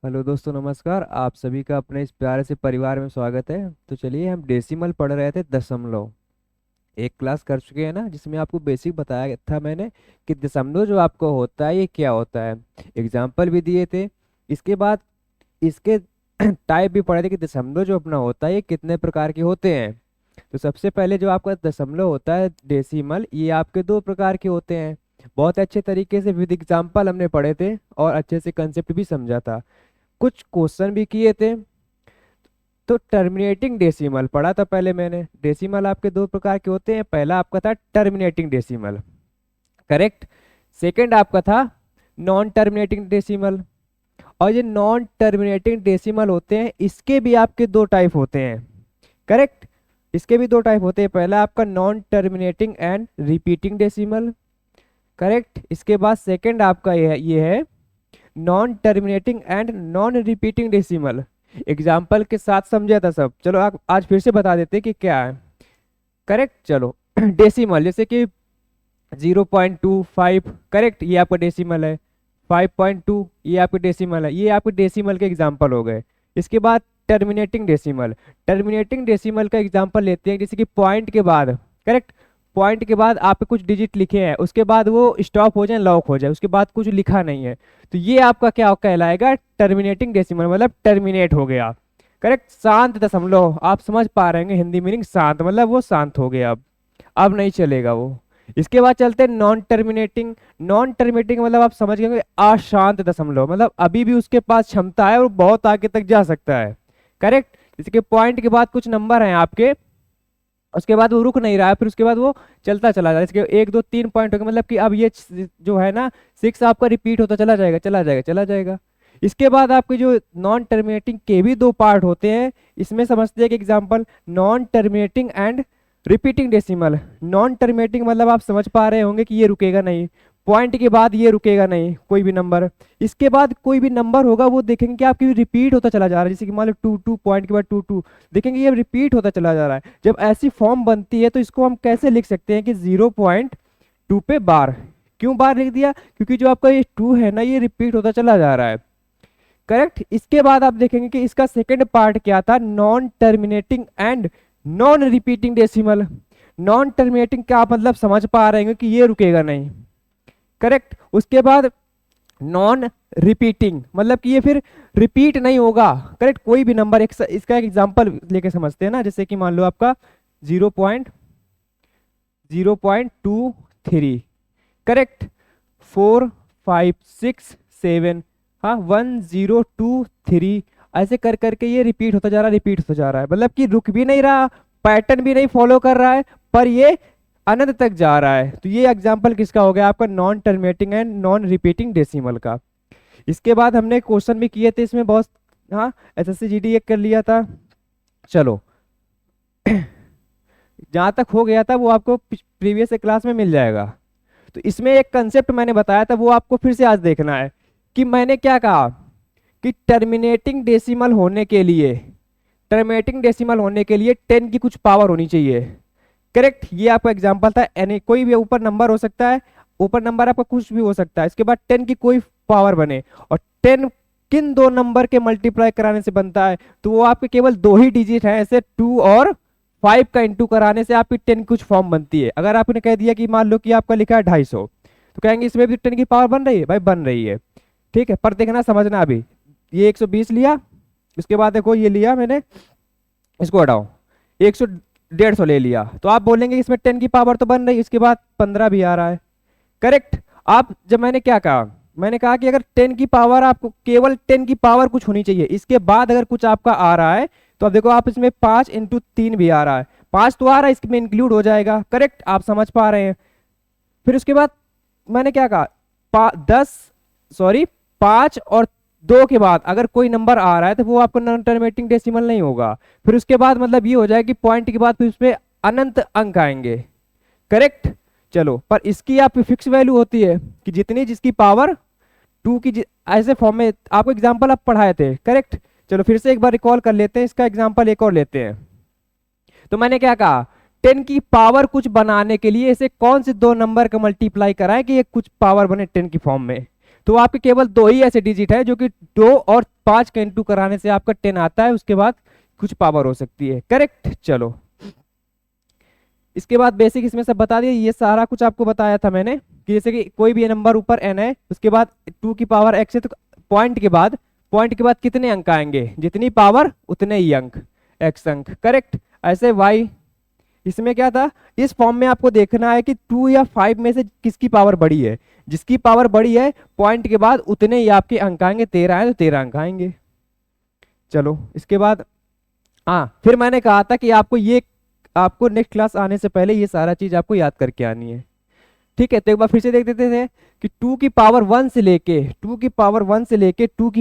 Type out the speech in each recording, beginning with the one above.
Hello दोस्तों, नमस्कार। आप सभी का अपने इस प्यारे से परिवार में स्वागत है। तो चलिए, हम डेसिमल पढ़ रहे थे, दशमलव। एक क्लास कर चुके हैं ना, जिसमें आपको बेसिक बताया था मैंने कि दशमलव जो आपको होता है ये क्या होता है। एग्जाम्पल भी दिए थे। इसके बाद इसके टाइप भी पढ़े थे कि दशमलव जो अपना होता है ये कितने प्रकार के होते हैं। तो सबसे पहले जो आपका दशमलव होता है डेसिमल, ये आपके दो प्रकार के होते हैं। बहुत अच्छे तरीके से विद एग्जाम्पल हमने पढ़े थे और अच्छे से कंसेप्ट भी समझा था। कुछ क्वेश्चन भी किए थे। तो टर्मिनेटिंग डेसिमल पढ़ा था पहले मैंने। डेसिमल आपके दो प्रकार के होते हैं। पहला आपका था टर्मिनेटिंग डेसिमल, करेक्ट। सेकंड आपका था नॉन टर्मिनेटिंग डेसिमल। और ये नॉन टर्मिनेटिंग डेसिमल होते हैं, इसके भी आपके दो टाइप होते हैं, करेक्ट। इसके भी दो टाइप होते हैं। पहला आपका non terminating and repeating decimal, correct. इसके बाद सेकंड आपका ये है non terminating and non repeating decimal. Example के साथ समझा था सब। चलो आज फिर से बता देते हैं कि क्या है, करेक्ट। चलो डेसिमल जैसे कि 0.25, करेक्ट, ये आपका डेसिमल है। 5.2 ये आपके डेसिमल है। ये आपके डेसिमल के एग्जाम्पल हो गए। इसके बाद टर्मिनेटिंग डेसिमल। टर्मिनेटिंग डेसिमल का एग्जाम्पल लेते हैं, जैसे कि पॉइंट के बाद, करेक्ट, पॉइंट के बाद आपके कुछ डिजिट लिखे हैं, उसके बाद वो स्टॉप हो जाए, लॉक हो जाए, उसके बाद कुछ लिखा नहीं है, तो ये आपका क्या कहलाएगा, टर्मिनेटिंग डेसिमल, मतलब टर्मिनेट हो गया, करेक्ट। शांत दशमलव, आप समझ पा रहे हैं हिंदी मीनिंग शांत, मतलब वो शांत हो गया, अब नहीं चलेगा वो। इसके बाद चलते हैं नॉन टर्मिनेटिंग। नॉन टर्मिनेटिंग मतलब आप समझ गए अशांत दशमलव, मतलब अभी भी उसके पास क्षमता है और बहुत आगे तक जा सकता है, करेक्ट। जैसे कि पॉइंट के बाद कुछ नंबर हैं आपके, उसके बाद वो रुक नहीं रहा है, फिर उसके बाद वो चलता चला जा रहा है। इसके 1 2 3 पॉइंट हो गए, मतलब कि अब ये जो है ना 6 आपका रिपीट होता चला जाएगा, चला जाएगा, चला जाएगा। इसके बाद आपके जो नॉन टर्मिनेटिंग के भी दो पार्ट होते हैं, इसमें समझते हैं कि example non terminating and repeating decimal. Non terminating मतलब आप समझ पा रहे होंगे कि ये रुकेगा नहीं, पॉइंट के बाद ये रुकेगा नहीं कोई भी नंबर। इसके बाद कोई भी नंबर होगा वो देखेंगे कि आपकी रिपीट होता चला जा रहा है, जैसे कि मान लो 2 2, पॉइंट के बाद 2 2, देखेंगे ये रिपीट होता चला जा रहा है। जब ऐसी फॉर्म बनती है तो इसको हम कैसे लिख सकते हैं कि 0.2 पे बार। क्यों बार लिख दिया, क्योंकि जो आपका ये 2 है ना ये रिपीट होता चला जा रहा है, करेक्ट। इसके बाद आप देखेंगे कि इसका सेकंड पार्ट क्या था, non terminating and non repeating decimal. Non terminating क्या आप मतलब समझ पा रहे हैं कि ये रुकेगा नहीं, करेक्ट। उसके बाद नॉन रिपीटिंग मतलब कि ये फिर रिपीट नहीं होगा, करेक्ट। कोई भी नंबर, इसका एक एग्जांपल लेके समझते हैं ना, जैसे कि मान लो आपका 0.0.23, करेक्ट, 4 5 6 7, हाँ, 1 0 2 3, ऐसे कर करके ये रिपीट होता जा रहा है, रिपीट होता जा रहा है, मतलब कि रुक भी नहीं रहा, पैटर्न भी नहीं फॉलो कर रहा है, पर ये अनंत तक जा रहा है। तो ये एग्जांपल किसका हो गया, आपका non terminating and non repeating decimal का। इसके बाद हमने क्वेश्चन भी किए थे इसमें बहुत, हाँ, एसएससी जीडी एक कर लिया था। चलो जहां तक हो गया था वो आपको प्रीवियस क्लास में मिल जाएगा। तो इसमें एक कंसेप्ट मैंने बताया था वो आपको फिर से आज देखना है, कि मैंने क्या कहा कि टर्मिनेटिंग डेसिमल होने के लिए 10 की कुछ पावर होनी चाहिए, करेक्ट। ये आपका एग्जांपल था, यानी कोई भी ऊपर नंबर हो सकता है, ऊपर नंबर आपका कुछ भी हो सकता है, इसके बाद 10 की कोई पावर बने, और 10 किन दो नंबर के मल्टीप्लाई कराने से बनता है, तो वो आपके केवल दो ही डिजिट है, ऐसे 2 और 5 का इंटू कराने से आपकी 10 कुछ फॉर्म बनती है। अगर आपने कह दिया कि मान लो कि आपका लिखा है 250, तो कहेंगे इसमें भी 10 की पावर बन रही है, भाई बन रही है, ठीक है। पर देखना, समझना, अभी ये 120 लिया, उसके बाद देखो ये लिया मैंने, इसको हटाओ, 100 150 ले लिया, तो आप बोलेंगे इसमें 10 की पावर तो बन रही है, इसके बाद 15 भी आ रहा है, करेक्ट। आप जब मैंने क्या कहा, मैंने कहा कि अगर 10 की पावर, आपको केवल 10 की पावर कुछ होनी चाहिए, इसके बाद अगर कुछ आपका आ रहा है तो अब देखो आप इसमें 5 × 3 भी आ रहा है, 5 तो आ रहा है, इसमें इंक्लूड हो जाएगा, करेक्ट, आप समझ पा रहे हैं। फिर उसके बाद मैंने क्या कहा, 5 और 2 के बाद अगर कोई नंबर आ रहा है तो वो आपको नॉन टर्मिनेटिंग डेसिमल नहीं होगा। फिर उसके बाद मतलब ये हो जाए कि पॉइंट के बाद फिर उसमें अनंत अंक आएंगे, करेक्ट। चलो, पर इसकी आपकी फिक्स वैल्यू होती है कि जितनी जिसकी पावर 2 की ऐसे फॉर्म में आपको एग्जाम्पल आप पढ़ाए थे, करेक्ट। चलो फिर से एक बार रिकॉल कर लेते हैं, इसका एग्जाम्पल एक और लेते हैं। तो मैंने क्या कहा, 10 की पावर कुछ बनाने के लिए ऐसे कौन से दो नंबर का मल्टीप्लाई कराएं कि ये कुछ पावर बने 10 की फॉर्म में। तो आपके केवल 2 ही ऐसे डिजिट है जो कि 2 और 5 का इंटू कराने से आपका 10 आता है, उसके बाद कुछ पावर हो सकती है। करेक्ट। चलो इसके बाद बेसिक इसमें सब बता दिया, ये सारा कुछ आपको बताया था मैंने कि जैसे कि कोई भी नंबर ऊपर n है, उसके बाद 2 की पावर x है, तो पॉइंट के बाद कितने अंक आएंगे, जितनी पावर उतने ही अंक, x अंक। करेक्ट। ऐसे y, इसमें क्या था, इस फॉर्म में आपको देखना है कि 2 या 5 में से किसकी पावर बड़ी है, जिसकी पावर बड़ी है पॉइंट के बाद उतने ही आपके अंक आएंगे, 13 है तो 13 अंक आएंगे। चलो इसके बाद फिर मैंने कहा था कि आपको नेक्स्ट क्लास आने से पहले ये सारा चीज आपको याद करके आनी है। ठीक है, तो एक बार फिर से देख देते थे कि 2 की पावर 1 से लेके 2 की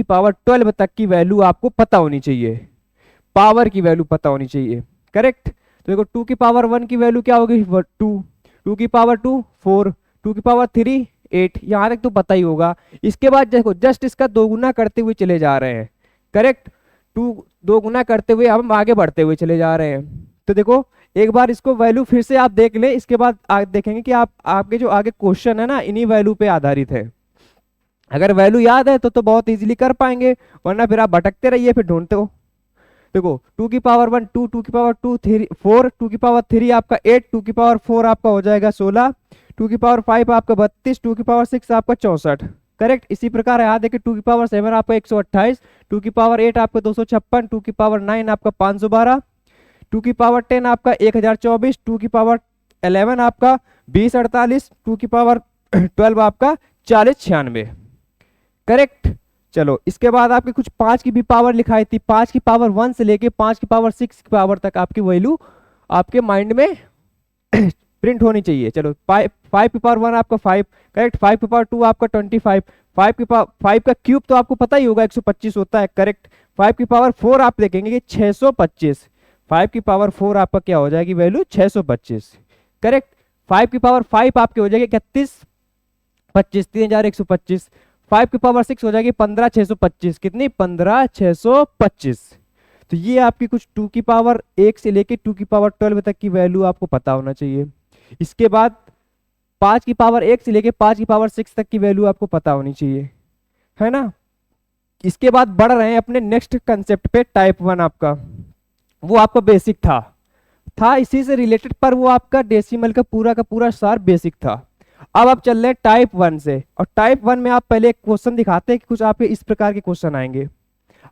पावर 12 तक की वैल्यू आपको पता होनी चाहिए, पावर की वैल्यू पता होनी चाहिए। करेक्ट। तो देखो 2 की पावर 1 की वैल्यू क्या होगी, 2, 2 की पावर 2 4, 2 की पावर 3 8, यहां तक तो पता ही होगा। इसके बाद देखो जस्ट इसका दोगुना करते हुए चले जा रहे हैं। करेक्ट। 2 दोगुना करते हुए हम आगे बढ़ते हुए चले जा रहे हैं। तो देखो एक बार इसको वैल्यू फिर से आप देख लें, इसके बाद देखेंगे कि आपके जो आगे क्वेश्चन है ना इन्हीं वैल्यू पे आधारित है। अगर वैल्यू याद है तो बहुत इजीली कर पाएंगे, वरना फिर आप भटकते रहिए, फिर ढूंढते हो। देखो 2 की पावर 1 2, 2 की पावर 2 3 4, 2 की पावर 3 आपका 8, 2 की पावर 4 आपका हो जाएगा 16, 2 की पावर 5 आपका 32, 2 की पावर 6 आपका 64। करेक्ट। इसी प्रकार याद है कि 2 की पावर 7 आपका 128, 2 की पावर 8 आपका 256, 2 की पावर 9 आपका 512, 2 की पावर 10 आपका 1024, 2 की पावर 11 आपका 2048, 2 की पावर 12 आपका 4096। करेक्ट। चलो इसके बाद आपके कुछ 5 की भी पावर लिखाई थी, 5 की पावर 1 से लेके 5 की पावर 6 की पावर तक आपकी वैल्यू आपके माइंड में प्रिंट होनी चाहिए। चलो 5 की पावर 1 आपका 5। करेक्ट। 5 की पावर 2 आपका 25, 5 की पावर 5 का क्यूब तो आपको पता ही होगा 125 होता है। करेक्ट। 5 की पावर 4 आप देखेंगे कि 625, 5 की पावर 4 आपका क्या हो जाएगी वैल्यू 625। करेक्ट। 5 की पावर 5 आपके हो जाएगी 31 25 3125, 5 की पावर 6 हो जाएगी 15625, कितनी 15625। तो ये आपकी कुछ 2 की पावर 1 से लेके 2 की पावर 12 तक की वैल्यू आपको पता होना चाहिए। इसके बाद 5 की पावर 1 से लेके 5 की पावर 6 तक की वैल्यू आपको पता होनी चाहिए, है ना। इसके बाद बढ़ रहे हैं अपने नेक्स्ट कंसेप्ट पे, टाइप 1 आपका, वो आपका बेसिक था इसी से रिलेटेड, पर वो आपका डेसिमल का पूरा सार बेसिक था। अब आप चल रहे हैं टाइप 1 से, और टाइप 1 में आप पहले एक क्वेश्चन दिखाते हैं कि कुछ आपके इस प्रकार के क्वेश्चन आएंगे।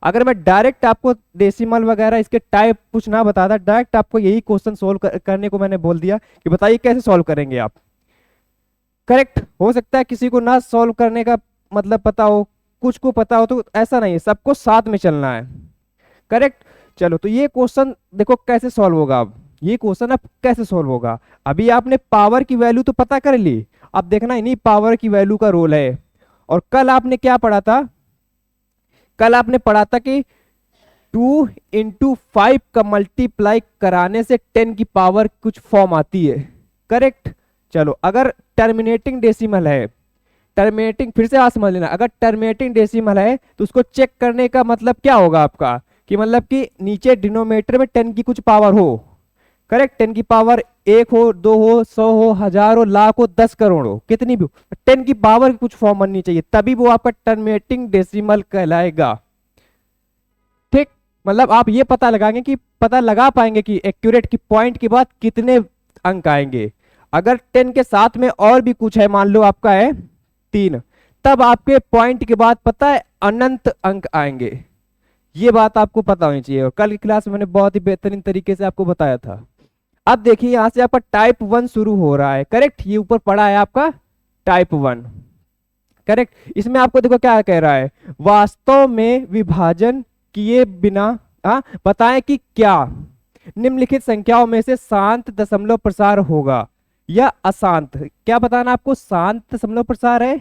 अगर मैं डायरेक्ट आपको डेसिमल वगैरह इसके टाइप कुछ ना बताता, डायरेक्ट आपको यही क्वेश्चन सोल्व करने को मैंने बोल दिया कि बताइए कैसे सोल्व करेंगे आप। करेक्ट। हो सकता है किसी को ना सोल्व करने का मतलब पता हो, कुछ को पता हो, तो ऐसा नहीं है, सबको साथ में चलना है। करेक्ट। चलो तो ये क्वेश्चन देखो कैसे सॉल्व होगा। अब ये क्वेश्चन अब कैसे सॉल्व होगा, अभी आपने पावर की वैल्यू तो पता कर ली, अब देखना इन्हीं पावर की वैल्यू का रोल है। और कल आपने क्या पढ़ा था, कल आपने पढ़ा था कि 2 इंटू 5 का मल्टीप्लाई कराने से 10 की पावर कुछ फॉर्म आती है। करेक्ट। चलो अगर टर्मिनेटिंग डेसिमल है, टर्मिनेटिंग फिर से आप समझ लेना, अगर टर्मिनेटिंग डेसिमल है तो उसको चेक करने का मतलब क्या होगा आपका, कि मतलब कि नीचे डिनोमिनेटर में 10 की कुछ पावर हो। करेक्ट। 10 की पावर 1 हो, 2 हो, 100 हो, 1000 हो, लाख हो, 10 करोड़ हो, कितनी भी हो, 10 की पावर की कुछ फॉर्म बननी चाहिए, तभी वो आपका टर्मिनेटिंग डेसिमल कहलाएगा। ठीक। मतलब आप ये पता लगा पाएंगे कि एक्यूरेट की पॉइंट के बाद कितने अंक आएंगे। अगर 10 के साथ में और भी कुछ है, मान लो आपका है 3, तब आपके पॉइंट के बाद पता है अनंत अंक आएंगे। ये बात आपको पता होनी चाहिए, और कल की क्लास में मैंने बहुत ही बेहतरीन तरीके से आपको बताया था। अब देखिए यहां से आपका टाइप 1 शुरू हो रहा है। करेक्ट। ये ऊपर पड़ा है आपका टाइप 1। करेक्ट। इसमें आपको देखो क्या कह रहा है, वास्तव में विभाजन किए बिना बताएं कि क्या निम्नलिखित संख्याओं में से शांत दशमलव प्रसार होगा या अशांत। क्या बताना आपको, शांत दशमलव प्रसार है,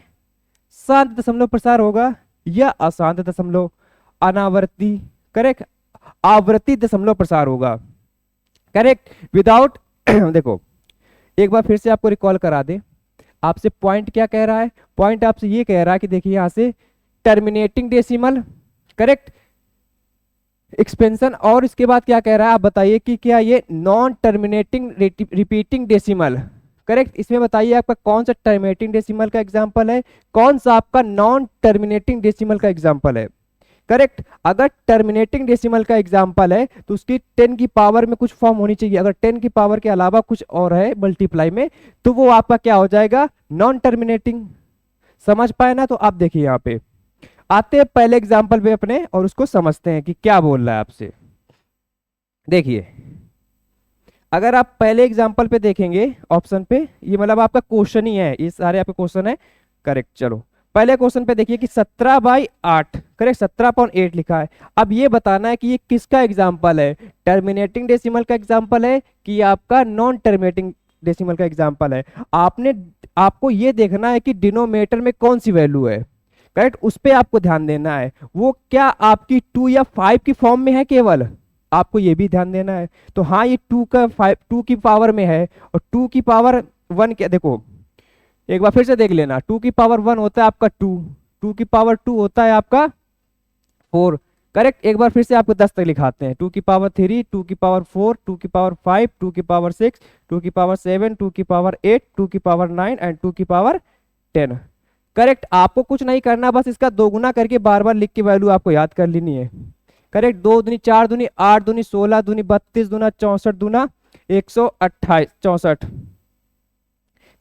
शांत दशमलव प्रसार होगा या अशांत दशमलव, अनावर्ती, करेक्ट, आवृत्ति दशमलव प्रसार होगा। करेक्ट। विदाउट देखो एक बार फिर से आपको रिकॉल करा दे, आपसे पॉइंट क्या कह रहा है, पॉइंट आपसे ये कह रहा है कि देखिए यहां से टर्मिनेटिंग डेसिमल, करेक्ट, एक्सपेंशन, और इसके बाद क्या कह रहा है आप बताइए कि क्या ये non terminating repeating decimal, correct. इसमें बताइए आपका कौन सा टर्मिनेटिंग डेसिमल का एग्जाम्पल है, कौन सा आपका नॉन टर्मिनेटिंग डेसिमल का एग्जाम्पल है। करेक्ट। अगर टर्मिनेटिंग डेसिमल का एग्जाम्पल है तो उसकी 10 की पावर में कुछ फॉर्म होनी चाहिए, अगर 10 की पावर के अलावा कुछ और है मल्टीप्लाई में तो वो आपका क्या हो जाएगा, नॉन टर्मिनेटिंग। समझ पाए ना। तो आप देखिए यहाँ पे आते हैं पहले एग्जाम्पल पे अपने और उसको समझते हैं कि क्या बोल रहा है आपसे। देखिए अगर आप पहले एग्जाम्पल पे देखेंगे ऑप्शन पे, ये मतलब आपका क्वेश्चन ही है, ये सारे आपके क्वेश्चन है। करेक्ट। चलो पहले क्वेश्चन पे देखिए कि 17/8, करेक्ट 17/8 लिखा है। अब ये बताना है कि ये किसका एग्जाम्पल है, टर्मिनेटिंग डेसिमल का एग्जाम्पल है कि आपका नॉन टर्मिनेटिंग डेसिमल का एग्जाम्पल है। आपको ये देखना है कि डिनोमिनेटर में कौन सी वैल्यू है। करेक्ट। उस पर आपको ध्यान देना है, वो क्या आपकी 2 या 5 की फॉर्म में है केवल, आपको ये भी ध्यान देना है। तो हाँ ये 2 की पावर में है, और 2 की पावर 1 क्या, देखो एक बार फिर से देख लेना, 2 की पावर 1 होता है आपका 2, 2 की पावर 2 होता है आपका 4। करेक्ट। एक बार फिर से आपको 10 तक लिखाते हैं, 2 की पावर 3, 2 की पावर 4, 2 की पावर 5, 2 की पावर 6, 2 की पावर 7, 2 की पावर 8, 2 की पावर 9 एंड 2 की पावर 10। करेक्ट। आपको कुछ नहीं करना, बस इसका दोगुना करके बार बार लिख के वैल्यू आपको याद कर लेनी है। करेक्ट। 2 दूनी 4 दूनी 8 दूनी 16 दूनी 32 दूना 64 दूना 128 64।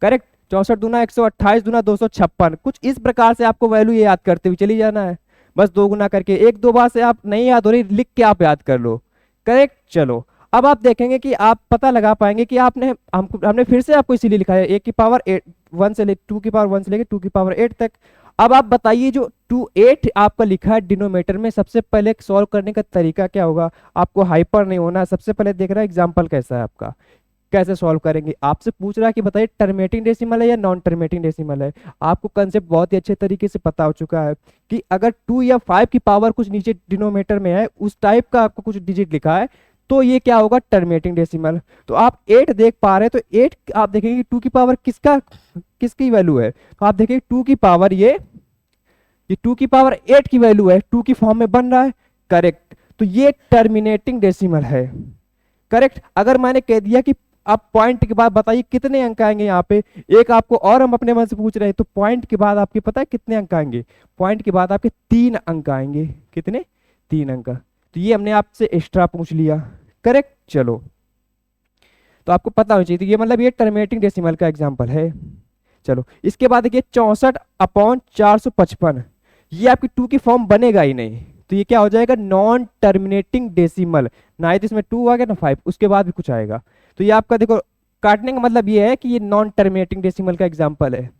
करेक्ट। 64 दूना 128 दूना 256। कुछ इस प्रकार से आपको वैल्यू ये याद करते हुए चली जाना है, बस दो गुना करके। एक दो बार से आप नहीं याद हो रही, लिख के आप याद कर लो। करेक्ट। चलो अब आप देखेंगे कि आप पता लगा पाएंगे कि हमने फिर से आपको इसीलिए लिखा है 1 की पावर 8 1 से ले 2 की पावर 1 से लेके 2 की पावर 8 तक। अब आप बताइए जो 8 आपका लिखा है डिनोमीटर में, सबसे पहले सॉल्व करने का तरीका क्या होगा। आपको हाइपर नहीं होना, सबसे पहले देख रहा है एग्जाम्पल कैसा है आपका, कैसे सॉल्व करेंगे। आपसे पूछ रहा है कि बताइए टर्मिनेटिंग डेसिमल है या नॉन टर्मिनेटिंग डेसिमल है। आपको कंसेप्ट बहुत ही अच्छे तरीके से पता हो चुका है कि अगर 2 या 5 की पावर कुछ नीचे डिनोमीटर में है, उस टाइप का आपको कुछ डिजिट लिखा है, तो ये क्या होगा, टर्मिनेटिंग डेसिमल। तो आप 8 देख पा रहे हैं, तो 8 आप देखेंगे 2 की पावर किसकी वैल्यू है, तो आप देखेंगे 2 की पावर ये 2 की पावर 8 की वैल्यू है, 2 की फॉर्म में बन रहा है। करेक्ट। तो ये टर्मिनेटिंग डेसिमल है। करेक्ट। अगर मैंने कह दिया कि आप पॉइंट के बाद बताइए कितने अंक आएंगे यहाँ पे, एक आपको और हम अपने मन से पूछ रहे हैं, तो पॉइंट के बाद आपके पता है कितने अंक आएंगे, पॉइंट के बाद आपके 3 अंक आएंगे। कितने, 3 अंक। तो ये हमने आपसे एक्स्ट्रा पूछ लिया। करेक्ट। चलो तो आपको पता होना चाहिए, तो ये मतलब ये टर्मिनेटिंग डेसिमल का एग्जाम्पल है। चलो इसके बाद देखिए 64/455, ये आपकी 2 की फॉर्म बनेगा ही नहीं, तो ये क्या हो जाएगा, नॉन टर्मिनेटिंग डेसिमल। ना तो इसमें 2 आ गया ना 5, उसके बाद भी कुछ आएगा। तो ये आपका देखो काटने का मतलब ये है कि ये नॉन टर्मिनेटिंग डेसिमल का एग्जाम्पल है,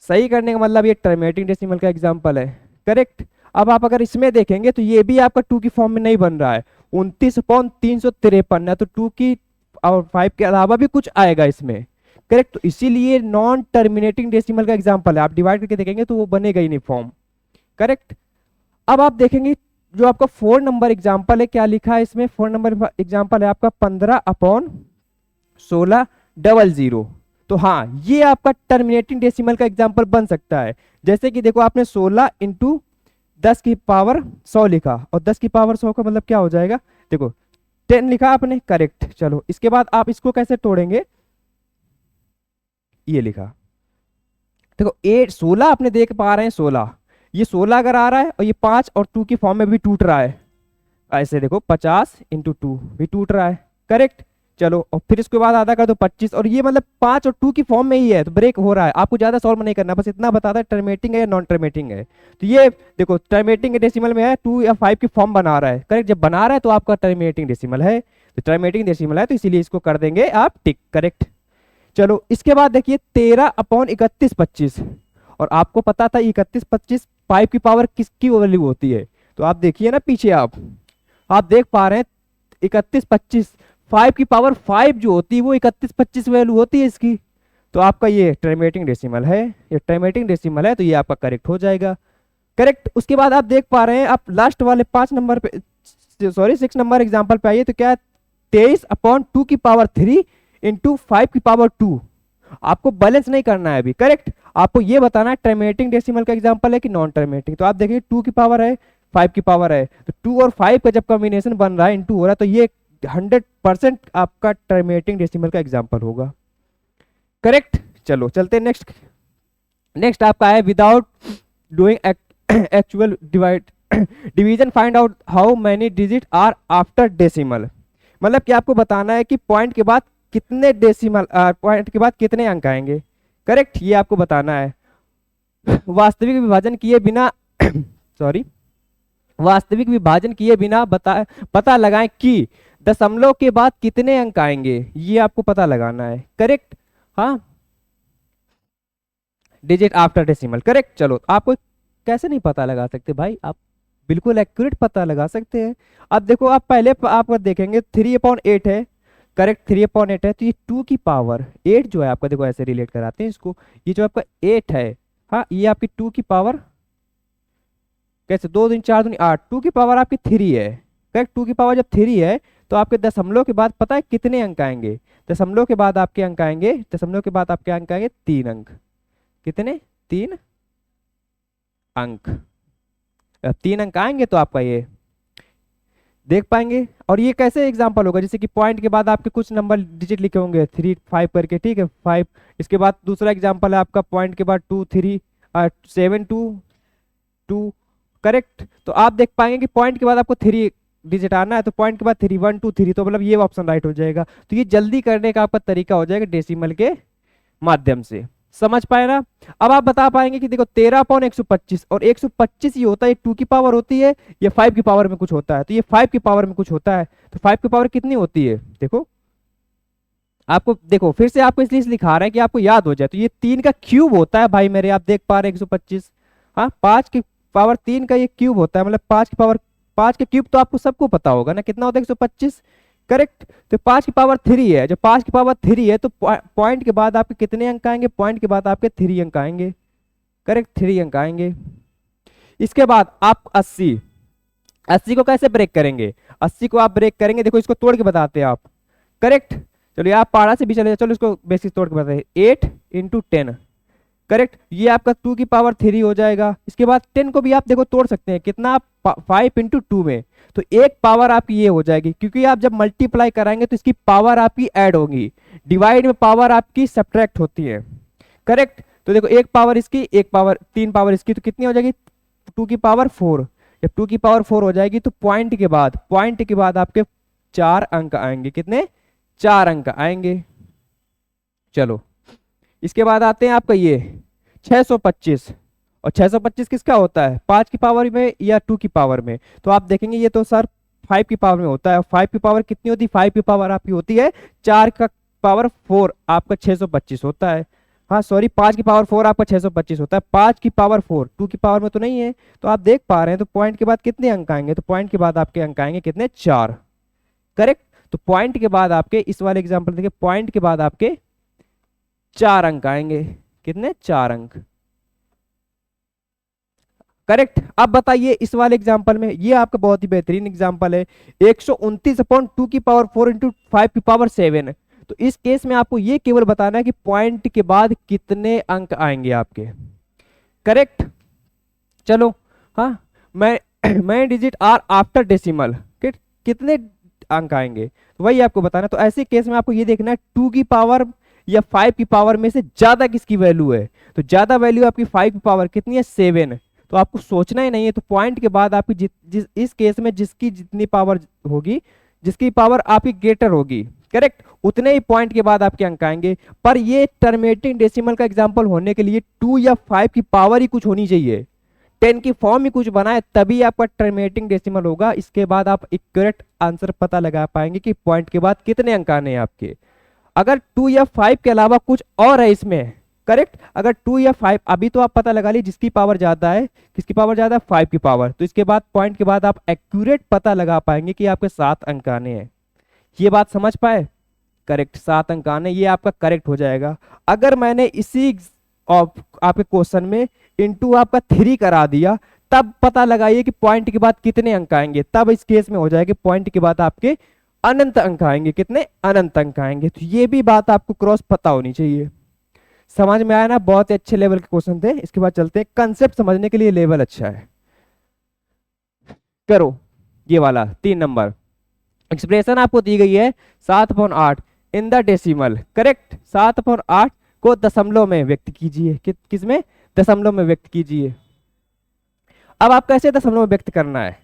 सही करने का मतलब ये टर्मिनेटिंग डेसिमल का एग्जाम्पल है। करेक्ट। अब आप अगर इसमें देखेंगे तो ये भी आपका 2 की फॉर्म में नहीं बन रहा है, 29/353 है, तो 2 की और 5 के अलावा भी कुछ आएगा इसमें। करेक्ट। तो इसीलिए नॉन टर्मिनेटिंग डेसिमल का एग्जाम्पल है, आप डिवाइड करके देखेंगे तो वो बनेगा ही नहीं फॉर्म। करेक्ट। अब आप देखेंगे जो आपका 4 नंबर एग्जाम्पल है, क्या लिखा है इसमें, 4 नंबर एग्जाम्पल है आपका 15/1600। तो हाँ ये आपका टर्मिनेटिंग डेसिमल का एग्जाम्पल बन सकता है। जैसे कि देखो आपने 16 इंटू 10 की पावर 100 लिखा, और 10 की पावर 100 का मतलब क्या हो जाएगा, देखो 10 लिखा आपने। करेक्ट। चलो इसके बाद आप इसको कैसे तोड़ेंगे, ये लिखा, देखो 16 आपने देख पा रहे हैं, 16 ये 16 अगर आ रहा है और ये 5 और 2 की फॉर्म में भी टूट रहा है, ऐसे देखो 50 इंटू 2 भी टूट रहा है। करेक्ट। चलो और फिर इसके बाद आधा कर दो 25, और ये मतलब 5 और 2 की फॉर्म में ही है, तो ब्रेक हो रहा है। आपको ज्यादा सॉल्व नहीं करना, बस इतना बताता है टर्मिनेटिंग है या नॉन टर्मिनेटिंग है। तो ये देखो टर्मिनेटिंग डेसिमल में है, 2 या 5 की फॉर्म बना रहा है। करेक्ट। जब बना रहा है तो आपका टर्मिनेटिंग डेसिमल है, तो टर्मिनेटिंग डेसिमल है, तो इसीलिए इसको कर देंगे आप टिक। करेक्ट। चलो इसके बाद देखिए 13/3125, और आपको पता था 31/25 5 की पावर किसकी वैल्यू होती है, तो आप देखिए ना पीछे आप देख पा रहे हैं 31/25 5 की पावर 5 जो होती है वो 31/25 वैल्यू होती है इसकी। तो आपका ये टर्मिनेटिंग डेसिमल है, ये टर्मिनेटिंग डेसिमल है, तो ये आपका करेक्ट हो जाएगा। करेक्ट। उसके बाद आप देख पा रहे हैं, आप लास्ट वाले 5 नंबर पे, सॉरी 6 नंबर एग्जाम्पल पे आइए, तो क्या 23/2 की पावर 3 इंटू 5 की पावर 2। आपको बैलेंस नहीं करना है अभी। करेक्ट। आपको ये बताना है टर्मिनेटिंग डेसिमल का एग्जांपल है कि नॉन टर्मिनेटिंग। तो आप देखिए 2 की पावर है 5 की पावर है, तो 2 और 5 का जब कॉम्बिनेशन बन रहा है, इंटू हो रहा है, तो ये 100% आपका टर्मिनेटिंग डेसिमल का एग्जांपल होगा। करेक्ट। चलो चलते हैं नेक्स्ट। नेक्स्ट आपका है without doing actual divide division find out how many digit are after decimal. मतलब कि आपको बताना है कि पॉइंट के बाद कितने डेसिमल, पॉइंट के बाद कितने अंक आएंगे। करेक्ट, ये आपको बताना है। वास्तविक विभाजन किए बिना सॉरी, वास्तविक विभाजन किए बिना पता लगाएं कि दशमलव के बाद कितने अंक आएंगे, ये आपको पता लगाना है। करेक्ट, हाँ, डिजिट आफ्टर डेसिमल। करेक्ट। चलो आपको कैसे नहीं पता लगा सकते भाई, आप बिल्कुल एक्यूरेट पता लगा सकते हैं। अब देखो, आप पहले आप देखेंगे 3/8 है। करेक्ट, 3/8 है, तो ये 2 की पावर 8 जो है आपका, देखो ऐसे रिलेट कराते हैं इसको, ये जो आपका 8 है, हाँ, ये आपकी 2 की पावर कैसे, 2 दूनी 4 दूनी 8, 2 की पावर आपकी 3 है। करेक्ट, 2 की पावर जब 3 है तो आपके दशमलव के बाद पता है कितने अंक आएंगे, दशमलव के बाद आपके अंक आएंगे, दशमलव के बाद आपके अंक आएंगे 3 अंक। कितने, 3 अंक। अब 3 अंक आएंगे तो आपका ये देख पाएंगे। और ये कैसे एग्जांपल होगा, जैसे कि पॉइंट के बाद आपके कुछ नंबर डिजिट लिखे होंगे 3 5 करके, ठीक है, 5। इसके बाद दूसरा एग्जांपल है आपका पॉइंट के बाद 2 3 7 2 2। करेक्ट, तो आप देख पाएंगे कि पॉइंट के बाद आपको 3 डिजिट आना है, तो पॉइंट के बाद 3 1 2 3, तो मतलब ये ऑप्शन राइट हो जाएगा। तो ये जल्दी करने का आपका तरीका हो जाएगा डेसिमल के माध्यम से। समझ पाए ना। अब आप बता पाएंगे कि देखो 13/125, और 125 ये होता है, 2 की पावर होती है, ये 5 की पावर में कुछ होता है, तो ये 5 की पावर में कुछ होता है, तो 5 की पावर कितनी होती है, देखो आपको, देखो फिर से आपको इसलिए लिखा रहा है कि आपको याद हो जाए। तो ये 3 का क्यूब होता है भाई मेरे, आप देख पा रहे हैं 125। हाँ, 5 की पावर 3 का ये क्यूब होता है, मतलब 5 की पावर 5 के क्यूब तो आपको सबको पता होगा ना, कितना होता है 125। करेक्ट, तो 5 की पावर 3 है, जब 5 की पावर 3 है तो पॉइंट के बाद आपके कितने अंक आएंगे, पॉइंट के बाद आपके 3 अंक आएंगे। करेक्ट, 3 अंक आएंगे। इसके बाद आप 80, 80 को कैसे ब्रेक करेंगे, 80 को आप ब्रेक करेंगे, देखो इसको तोड़ के बताते हैं आप। करेक्ट, चलो आप पारा से भी चले जाओ, चलो इसको बेसिक तोड़ के बताते हैं। 8 × 10। करेक्ट, ये आपका 2 की पावर 3 हो जाएगा। इसके बाद 10 को भी आप देखो तोड़ सकते हैं, कितना, 5 × 2 में, तो एक पावर आपकी ये हो जाएगी, क्योंकि आप जब मल्टीप्लाई कराएंगे तो इसकी पावर आपकी ऐड होगी, डिवाइड में पावर आपकी सब्ट्रैक्ट होती है। करेक्ट, तो देखो एक पावर इसकी, एक पावर 3 पावर इसकी, तो कितनी हो जाएगी 2 की पावर 4। जब 2 की पावर 4 हो जाएगी तो पॉइंट के बाद आपके 4 अंक आएंगे, कितने, 4 अंक आएंगे। चलो इसके बाद आते हैं आपका ये 625, और 625 किसका होता है, 5 की पावर में या 2 की पावर में, तो आप देखेंगे ये तो सर 5 की पावर में होता है। 5 की पावर कितनी होती है, 5 की पावर आपकी होती है 4 का पावर 4, आपका 625 होता है। हाँ सॉरी, 5 की पावर 4 आपका 625 होता है, 5 की पावर 4, 2 की पावर में तो नहीं है। तो आप देख पा रहे हैं, तो पॉइंट के बाद कितने अंक आएंगे, तो पॉइंट के बाद आपके अंक आएंगे कितने, 4। करेक्ट, तो पॉइंट के बाद आपके, इस वाले एग्जाम्पल देखिए, पॉइंट के बाद आपके 4 अंक आएंगे, कितने, 4 अंक। करेक्ट, अब बताइए इस वाले एग्जांपल में, ये आपका बहुत ही बेहतरीन एग्जांपल है, 129/2 की पावर 4 × 5 की पावर 7। तो इस केस में आपको ये केवल बताना है कि पॉइंट के बाद कितने अंक आएंगे आपके। करेक्ट, चलो, हाँ, मैं डिजिट आर आफ्टर डेसिमल, कितने अंक आएंगे, तो वही आपको बताना। तो ऐसे केस में आपको ये देखना है 2 की पावर या 5 की पावर में से ज्यादा किसकी वैल्यू है, तो ज्यादा वैल्यू आपकी 5 की पावर कितनी है, 7। तो आपको सोचना ही नहीं है, तो पॉइंट के बाद आपकी इस केस में जिसकी जितनी पावर होगी, जिसकी पावर आपकी ग्रेटर होगी, करेक्ट, उतने ही पॉइंट के बाद आपके अंक आएंगे। पर ये टर्मिनेटिंग डेसिमल का एग्जांपल होने के लिए 2 या 5 की पावर ही कुछ होनी चाहिए, 10 की फॉर्म ही कुछ बनाए, तभी आपका टर्मिनेटिंग डेसिमल होगा। इसके बाद आप इक्वरेक्ट आंसर पता लगा पाएंगे कि पॉइंट के बाद कितने अंक आने हैं आपके। अगर 2 या 5 के अलावा कुछ और है इसमें, करेक्ट, अगर 2 या 5, अभी तो आप पता लगा ली जिसकी पावर ज्यादा है, किसकी पावर ज्यादा है, 5 की पावर, तो इसके बाद पॉइंट के बाद आप एक्यूरेट पता लगा पाएंगे कि आपके 7 अंक आने हैं। ये बात समझ पाए, करेक्ट, 7 अंक आने, ये आपका करेक्ट हो जाएगा। अगर मैंने इसी आपके क्वेश्चन में इंटू आपका 3 करा दिया, तब पता लगाइए कि पॉइंट के बाद कितने अंक आएंगे, तब इस केस में हो जाएगा पॉइंट के बाद आपके अनंत अंक आएंगे, कितने, अनंत अंक आएंगे। तो ये भी बात आपको क्रॉस पता होनी चाहिए। समझ में आया ना, बहुत ही अच्छे लेवल के क्वेश्चन थे। इसके बाद चलते हैं, कंसेप्ट समझने के लिए लेवल अच्छा है। करो ये वाला 3 नंबर एक्सप्रेशन आपको दी गई है 7/8 इन द डेसिमल। करेक्ट, 7/8 को दशमलव में व्यक्त कीजिए। किसमें? दशमलव में व्यक्त कीजिए। अब आप कैसे दशमलव में व्यक्त करना है?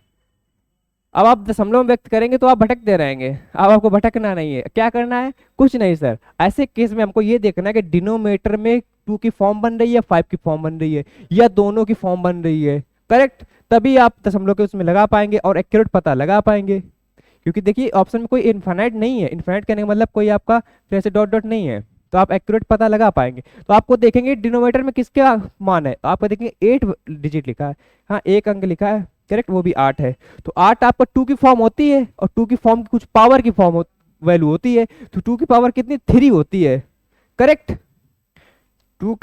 अब आप दशमलव में व्यक्त करेंगे तो आप भटकते रहेंगे। अब आपको भटकना नहीं है, क्या करना है? कुछ नहीं सर, ऐसे केस में हमको ये देखना है कि डिनोमिनेटर में 2 की फॉर्म बन रही है, 5 की फॉर्म बन रही है, या दोनों की फॉर्म बन रही है। करेक्ट, तभी आप दशमलव के उसमें लगा पाएंगे और एक्यूरेट पता लगा पाएंगे। क्योंकि देखिए ऑप्शन में कोई इनफाइनाइट नहीं है, इनफाइनाइट कहने का मतलब कोई आपका फिर से डॉट डॉट नहीं है, तो आप एक्यूरेट पता लगा पाएंगे। तो आपको देखेंगे डिनोमिनेटर में किसका मान है, तो आपको देखेंगे 8 डिजिट लिखा है, हाँ 1 अंक लिखा है, करेक्ट, वो भी 8 है। तो 8 आपका 2 की फॉर्म होती है, और 2 की फॉर्म कुछ पावर की फॉर्म वैल्यू होती है, तो 2 की पावर कितनी? 3 होती है। करेक्ट, 2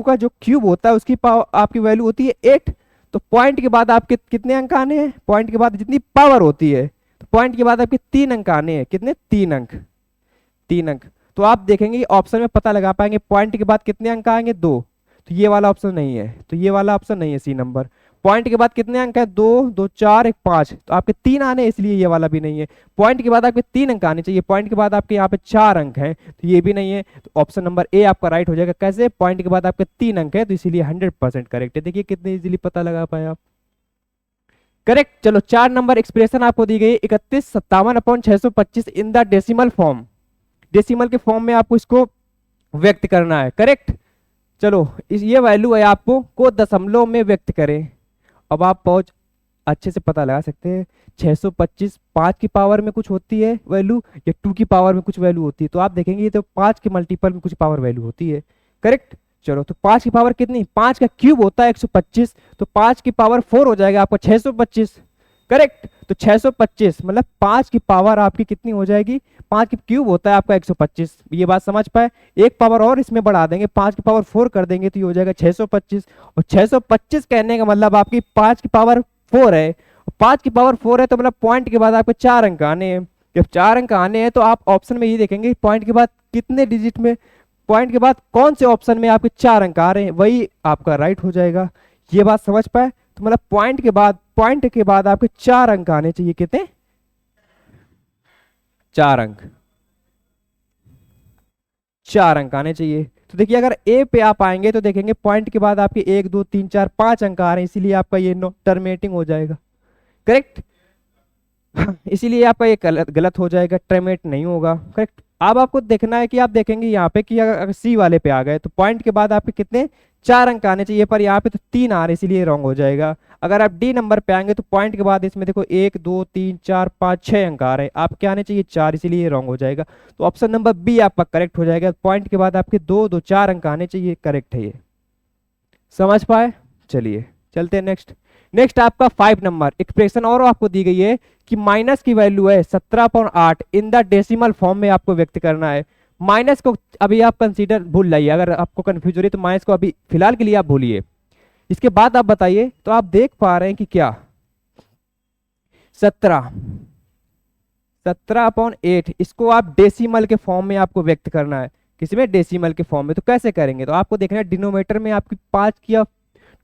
का जो क्यूब होता है उसकी पावर आपकी वैल्यू होती है 8। तो पॉइंट के बाद आपके कितने अंक आने हैं? पॉइंट के बाद जितनी पावर होती है, तो पॉइंट के बाद आपके 3 अंक आने हैं। कितने? 3 अंक, 3 अंक। तो आप देखेंगे ऑप्शन में पता लगा पाएंगे पॉइंट के बाद कितने अंक आएंगे? 2। तो ये वाला ऑप्शन नहीं है, तो ये वाला ऑप्शन नहीं है, सी नंबर। पॉइंट के बाद कितने अंक है? 2, 2 4 1 5, तो आपके 3 आने, इसलिए ये वाला भी नहीं है। पॉइंट के बाद आपके 3 अंक आने चाहिए, पॉइंट के बाद आपके यहाँ पे 4 अंक हैं, तो ये भी नहीं है। तो ऑप्शन नंबर ए आपका राइट हो जाएगा। कैसे? पॉइंट के बाद आपके 3 अंक है, तो इसीलिए 100% करेक्ट है। देखिए कितने इजीली पता लगा पाए आप। करेक्ट। चलो 4 नंबर एक्सप्रेशन आपको दी गई 3157/625 in the decimal form. Decimal के फॉर्म में आपको इसको व्यक्त करना है। करेक्ट। चलो ये वैल्यू है आपको को दशमलव में व्यक्त करें। अब आप बहुत अच्छे से पता लगा सकते हैं 625 5 की पावर में कुछ होती है वैल्यू, या 2 की पावर में कुछ वैल्यू होती है। तो आप देखेंगे ये तो 5 के मल्टीपल में कुछ पावर वैल्यू होती है। करेक्ट। चलो तो 5 की पावर कितनी? 5 का क्यूब होता है 125, तो 5 की पावर 4 हो जाएगा आपका 625। करेक्ट। तो 625 मतलब 5 की पावर आपकी कितनी हो जाएगी? 5 की क्यूब होता है आपका 125। ये बात समझ पाए? एक पावर और इसमें बढ़ा देंगे, 5 की पावर 4 कर देंगे, तो ये हो जाएगा 625। और 625 कहने का मतलब आपकी 5 की पावर 4 है, 5 की पावर 4 है, तो मतलब पॉइंट के बाद आपके 4 अंक आने हैं। जब 4 अंक आने हैं तो आप ऑप्शन में ये देखेंगे पॉइंट के बाद कितने डिजिट में, पॉइंट के बाद कौन से ऑप्शन में आपके 4 अंक आ रहे हैं, वही आपका राइट हो जाएगा। ये बात समझ पाए? तो मतलब पॉइंट के बाद आपके 4 अंक आने चाहिए। कितने? 4 अंक, 4 अंक आने चाहिए। तो देखिए अगर ए पे आप आएंगे तो देखेंगे पॉइंट के बाद आपके 1 2 3 4 5 अंक आ रहे हैं, इसीलिए आपका ये टर्मिनेटिंग हो जाएगा। करेक्ट। इसीलिए आपका ये गलत गलत हो जाएगा, टर्मिनेट नहीं होगा। करेक्ट। अब आपको देखना है कि आप देखेंगे यहाँ पे कि अगर सी वाले पे आ गए तो पॉइंट के बाद आपके कितने? 4 अंक आने चाहिए, पर यहाँ पे तो 3 आ रहे, इसीलिए रॉन्ग हो जाएगा। अगर आप डी नंबर पे आएंगे तो पॉइंट के बाद इसमें देखो 1 2 3 4 5 6 अंक आ रहे हैं, आप क्या आने चाहिए? 4, इसीलिए रॉन्ग हो जाएगा। तो ऑप्शन नंबर बी आपका करेक्ट हो जाएगा। पॉइंट के बाद आपके 2 2 4 अंक आने चाहिए, करेक्ट है ये। समझ पाए? चलिए चलते हैं नेक्स्ट। नेक्स्ट आपका 5 नंबर एक्सप्रेशन और आपको दी गई है कि माइनस की वैल्यू है 17.8 इन द डेसिमल फॉर्म में आपको व्यक्त करना है। माइनस को अभी आप कंसीडर भूल जाइए, अगर आपको कंफ्यूज हो रही है तो माइनस को अभी फिलहाल के लिए आप भूलिए। इसके बाद आप बताइए, तो आप देख पा रहे हैं कि क्या 17/8 इसको आप डेसिमल के फॉर्म में आपको व्यक्त करना है। किसमें? डेसिमल के फॉर्म में। तो कैसे करेंगे? तो आपको देखना है डिनोमिनेटर में आपकी 5 की या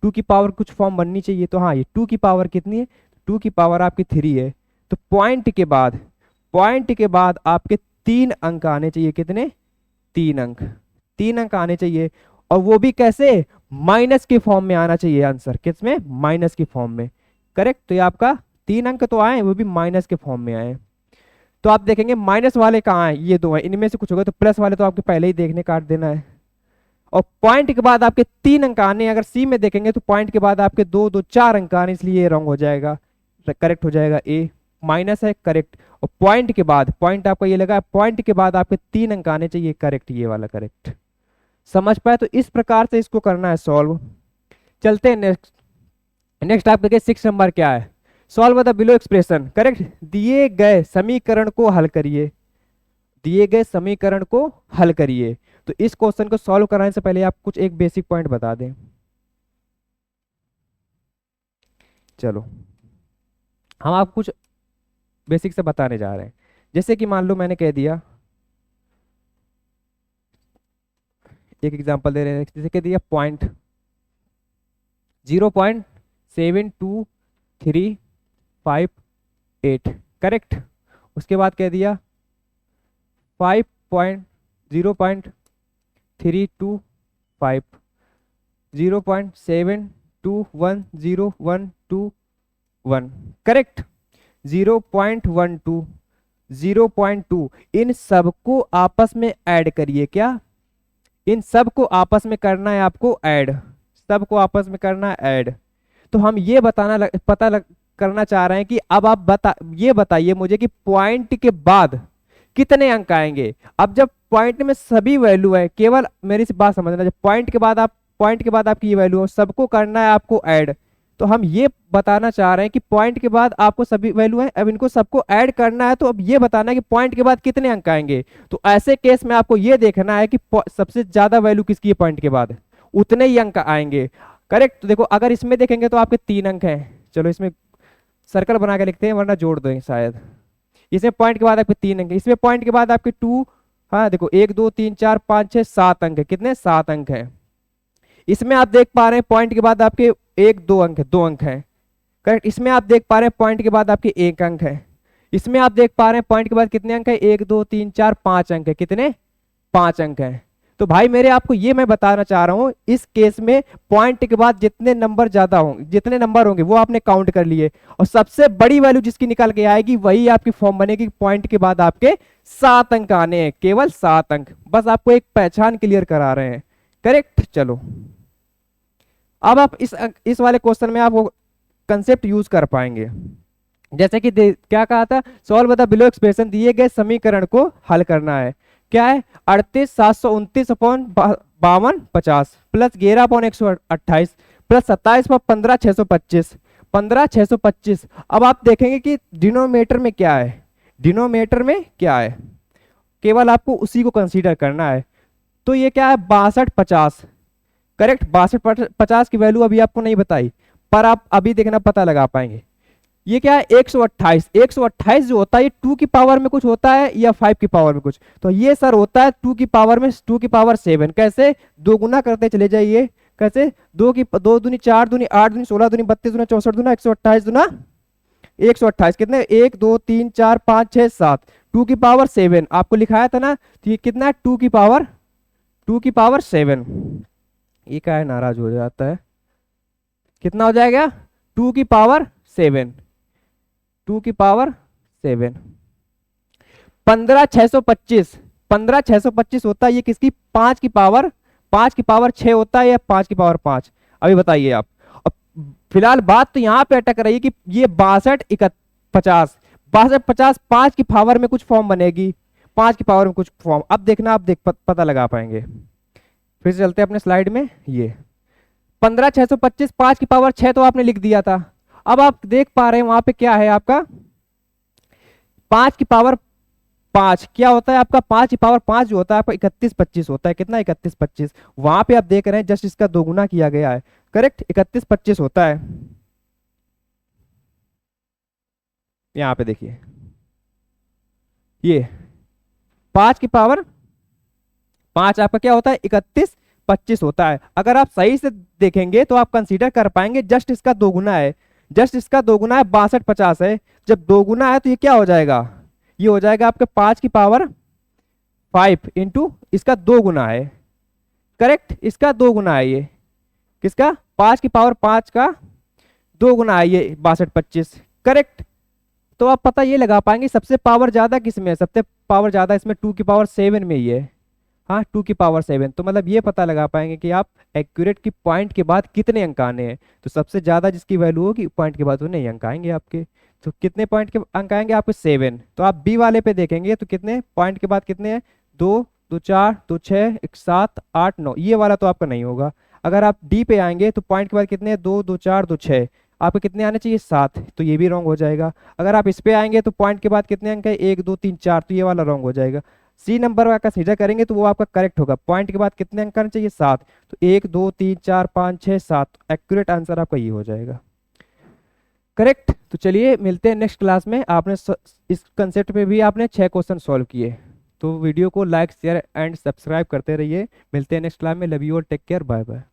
2 की पावर कुछ फॉर्म बननी चाहिए। तो हाँ, ये 2 की पावर कितनी है? 2 की पावर आपकी 3 है। तो पॉइंट के बाद आपके 3 अंक आने चाहिए। कितने? 3 अंक, 3 अंक आने चाहिए। और वो भी कैसे? माइनस के फॉर्म में आना चाहिए आंसर। किसमें? माइनस के फॉर्म में। करेक्ट। तो ये आपका 3 अंक तो आए, वो भी माइनस के फॉर्म में आए। तो आप देखेंगे माइनस वाले कहाँ हैं? ये 2 हैं, इनमें से कुछ होगा। तो प्लस वाले तो आपके पहले ही देखने, काट देना है। और पॉइंट के बाद आपके 3 अंक आने, अगर सी में देखेंगे तो पॉइंट के बाद आपके 2 2 4 अंक आने, इसलिए ये रॉन्ग हो जाएगा। करेक्ट हो जाएगा ए, माइनस है, करेक्ट। और पॉइंट के बाद, पॉइंट आपका ये लगा, पॉइंट के बाद आपके 3 अंक आने चाहिए, करेक्ट, ये वाला करेक्ट। समझ पाए? तो इस प्रकार से इसको करना है सॉल्व। चलते हैं नेक्स्ट। नेक्स्ट आप देखिए 6 नंबर क्या है? Solve the below expression. Correct. दिए गए समीकरण को हल करिए, दिए गए समीकरण को हल करिए। तो इस क्वेश्चन को सॉल्व कराने से पहले आप कुछ एक बेसिक पॉइंट बता दें। चलो हम आपको कुछ बेसिक से बताने जा रहे हैं। जैसे कि मान लो मैंने कह दिया, एक एग्जांपल दे रहे हैं, जैसे कह दिया 0.7238। करेक्ट। उसके बाद कह दिया 0.5 0.325, 0.72101121, करेक्ट। 0.12, 0.2, इन सबको आपस में ऐड करिए। क्या? इन सबको आपस में करना है आपको ऐड, सबको आपस में करना है ऐड। तो हम ये करना चाह रहे हैं कि अब आप ये बताइए मुझे कि पॉइंट के बाद कितने अंक आएंगे। अब जब पॉइंट में सभी वैल्यू है, केवल मेरी से बात समझना, जब पॉइंट के बाद आपकी ये वैल्यू हो, सबको करना है आपको ऐड। तो हम ये बताना चाह रहे हैं कि पॉइंट के बाद आपको सभी वैल्यू है, अब इनको सबको ऐड करना है। तो अब ये बताना है कि पॉइंट के बाद कितने अंक आएंगे। तो ऐसे केस में आपको ये देखना है कि सबसे ज्यादा वैल्यू किसकी है, पॉइंट के बाद उतने ही अंक आएंगे, करेक्ट। तो देखो अगर इसमें देखेंगे तो आपके 3 अंक हैं, चलो इसमें सर्कल बना के लिखते हैं वरना जोड़ देंगे शायद। इसमें पॉइंट के बाद आपके 3 अंक है, इसमें पॉइंट के बाद आपके 2, हाँ देखो 1 2 3 4 5 6 7 अंक है। कितने? 7 अंक है। इसमें आप देख पा रहे हैं पॉइंट के बाद आपके 1 2 अंक है, 2 अंक है, करेक्ट। इसमें आप देख पा रहे हैं पॉइंट के बाद आपके 1 अंक है। इसमें आप देख पा रहे हैं पॉइंट के बाद कितने अंक है, 1 2 3 4 5 अंक है। कितने? 5 अंक है। तो भाई मेरे आपको ये मैं बताना चाह रहा हूं, इस केस में पॉइंट के बाद जितने नंबर ज्यादा होंगे, जितने नंबर होंगे वो आपने काउंट कर लिए, और सबसे बड़ी वैल्यू जिसकी निकल के आएगी वही आपकी फॉर्म बनेगी। पॉइंट के बाद आपके 7 अंक आने हैं, केवल 7 अंक। बस आपको एक पहचान क्लियर करा रहे हैं, करेक्ट। चलो अब आप इस वाले क्वेश्चन में आप वो कंसेप्ट यूज कर पाएंगे। जैसे कि क्या कहा था, सॉल्व द बिलो एक्सप्रेशन, दिए गए समीकरण को हल करना है। क्या है? 38,729/52 प्लस 11/128 प्लस 27/15,625, 15,625। अब आप देखेंगे कि डिनोमिनेटर में क्या है, डिनोमिनेटर में क्या है, केवल आपको उसी को कंसीडर करना है। तो ये क्या है, 6250, करेक्ट। 6250 की वैल्यू अभी आपको नहीं बताई, पर आप अभी देखना पता लगा पाएंगे। ये क्या है, 128, 128 जो होता है ये 2 की पावर में कुछ होता है या 5 की पावर में कुछ, तो ये सर होता है 2 की पावर में 2 की पावर 7। कैसे? 2 गुना करते चले जाइए। कैसे? 2 दूनी 4 दूनी 8 दूनी 16 दूनी 32 दूना 64 दूना 128 दूना 128। कितने? 1 2 3 4 5 6 7, 2 की पावर 7 आपको लिखाया था ना। तो ये कितना है, 2 की पावर 7। ये क्या है, नाराज हो जाता है। कितना हो जाएगा? 2 की पावर 7, 2 की पावर 7। 15,625, 15,625 होता है ये किसकी, 5 की पावर 6 होता है या 5 की पावर 5? अभी बताइए आप। अब फिलहाल बात तो यहां पे अटक रही है कि ये 62,50, 62,50 5 की पावर में कुछ फॉर्म बनेगी, 5 की पावर में कुछ फॉर्म। अब देखना, आप पता लगा पाएंगे। फिर से चलते हैं अपने स्लाइड में। ये 15,625 5 की पावर 6 तो आपने लिख दिया था। अब आप देख पा रहे हैं वहां पे क्या है आपका 5 की पावर 5 क्या होता है आपका, 5 की पावर 5 जो होता है आपका 3125 होता है। कितना? 3125। वहां पे आप देख रहे हैं जस्ट इसका दोगुना किया गया है, करेक्ट। 3125 होता है। यहां पे देखिए ये 5 की पावर 5 आपका क्या होता है, 3125 होता है। अगर आप सही से देखेंगे तो आप कंसीडर कर पाएंगे जस्ट इसका दोगुना है, जस्ट इसका दोगुना है, 6250 है। जब दोगुना है तो ये क्या हो जाएगा, ये हो जाएगा आपके 5 की पावर 5 इंटू इसका 2 गुना है, करेक्ट। इसका 2 गुना है, ये किसका, 5 की पावर 5 का 2 गुना है ये 6225, करेक्ट। तो आप पता ये लगा पाएंगे सबसे पावर ज्यादा किसमें है, सबसे पावर ज्यादा इसमें 2 की पावर 7 में ही है। हाँ 2 की पावर 7। तो मतलब ये पता लगा पाएंगे कि आप एक्यूरेट की पॉइंट के बाद कितने अंक आने हैं। तो सबसे ज्यादा जिसकी वैल्यू होगी पॉइंट के बाद वो नहीं अंक आएंगे आपके। तो कितने पॉइंट के अंक आएंगे आपके, 7। तो आप बी वाले पे देखेंगे तो कितने पॉइंट के बाद कितने हैं, 2 2 4 2 6 1 7 8 9, ये वाला तो आपका नहीं होगा। अगर आप डी पे आएंगे तो पॉइंट के बाद कितने, 2 2 4 2 6, आपके कितने आने चाहिए, 7, तो ये भी रॉन्ग हो जाएगा। अगर आप इस पे आएंगे तो पॉइंट के बाद कितने अंक है, 1 2 3 4, तो ये वाला रॉन्ग हो जाएगा। सी नंबर का कंसीडर करेंगे तो वो आपका करेक्ट होगा, पॉइंट के बाद कितने अंक आने चाहिए, 7, तो 1 2 3 4 5 6 7, एक्यूरेट आंसर आपका ये हो जाएगा, करेक्ट। तो चलिए मिलते हैं नेक्स्ट क्लास में। आपने इस कंसेप्ट पे भी आपने 6 क्वेश्चन सॉल्व किए। तो वीडियो को लाइक शेयर एंड सब्सक्राइब करते रहिए। मिलते हैं नेक्स्ट क्लास में। Love you all, take care, bye bye.